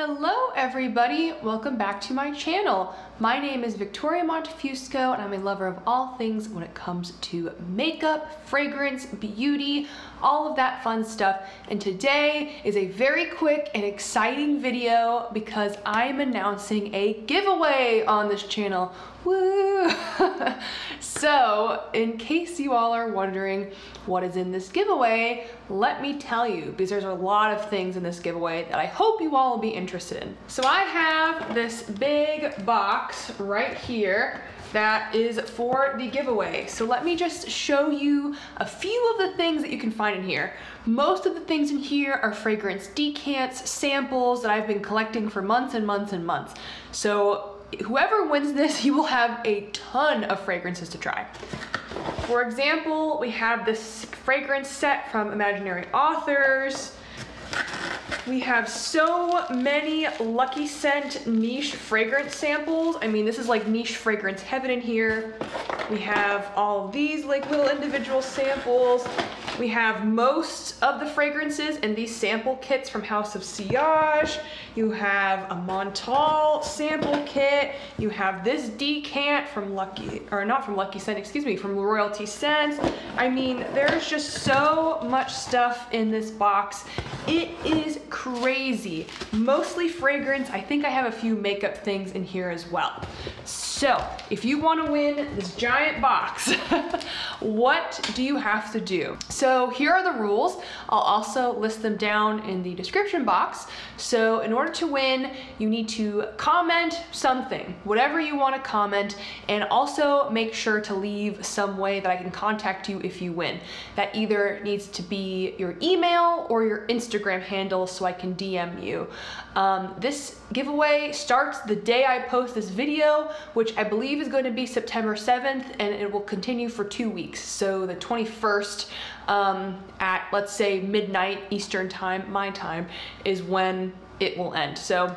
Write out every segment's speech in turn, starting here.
Hello everybody, welcome back to my channel. My name is Victoria Montefusco and I'm a lover of all things when it comes to makeup, fragrance, beauty, all of that fun stuff. And today is a very quick and exciting video because I'm announcing a giveaway on this channel. Woo! So, in case you all are wondering what is in this giveaway, let me tell you, because there's a lot of things in this giveaway that I hope you all will be interested in. So I have this big box right here that is for the giveaway. So let me just show you a few of the things that you can find in here. Most of the things in here are fragrance decants, samples that I've been collecting for months and months and months. So whoever wins this, you will have a ton of fragrances to try. For example, we have this fragrance set from Imaginary Authors. We have so many Lucky Scent niche fragrance samples. I mean, this is like niche fragrance heaven in here. We have all of these like little individual samples. We have most of the fragrances in these sample kits from House of Sillage. You have a Montale sample kit. You have this decant from from Royalty Scents. I mean, there's just so much stuff in this box. It is crazy. Mostly fragrance. I think I have a few makeup things in here as well. So, if you want to win this giant box, what do you have to do? So here are the rules. I'll also list them down in the description box. So in order to win, you need to comment something, whatever you want to comment, and also make sure to leave some way that I can contact you if you win. That either needs to be your email or your Instagram handle so I can DM you. This giveaway starts the day I post this video, which I believe is going to be September 7th, and it will continue for 2 weeks. So the 21st at, let's say, midnight Eastern time, my time, is when it will end. So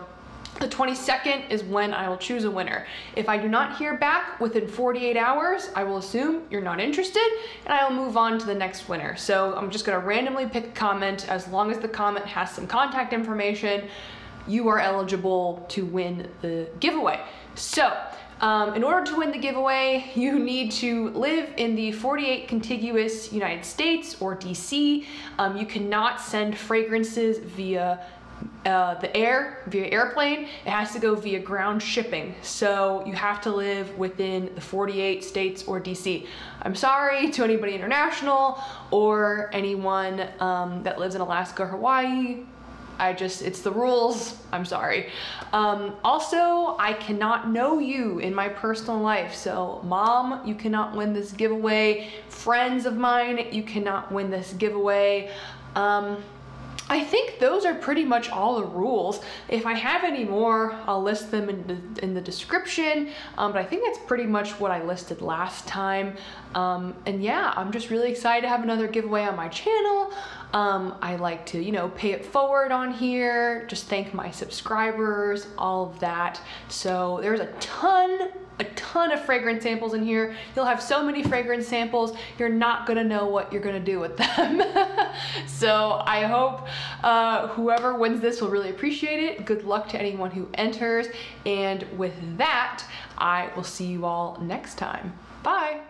the 22nd is when I will choose a winner. If I do not hear back within 48 hours, I will assume you're not interested and I will move on to the next winner. So I'm just gonna randomly pick a comment. As long as the comment has some contact information, you are eligible to win the giveaway. So in order to win the giveaway, you need to live in the 48 contiguous United States or DC. You cannot send fragrances via the air, via airplane. It has to go via ground shipping. So you have to live within the 48 states or DC. I'm sorry to anybody international or anyone that lives in Alaska or Hawaii. It's the rules, I'm sorry. Also, I cannot know you in my personal life. So mom, you cannot win this giveaway. Friends of mine, you cannot win this giveaway. I think those are pretty much all the rules. If I have any more, I'll list them in the description, but I think that's pretty much what I listed last time. And yeah, I'm just really excited to have another giveaway on my channel. I like to, you know, pay it forward on here, just thank my subscribers, all of that. So there's a ton of fragrance samples in here. You'll have so many fragrance samples, you're not gonna know what you're gonna do with them. So I hope whoever wins this will really appreciate it. Good luck to anyone who enters. And with that, I will see you all next time. Bye.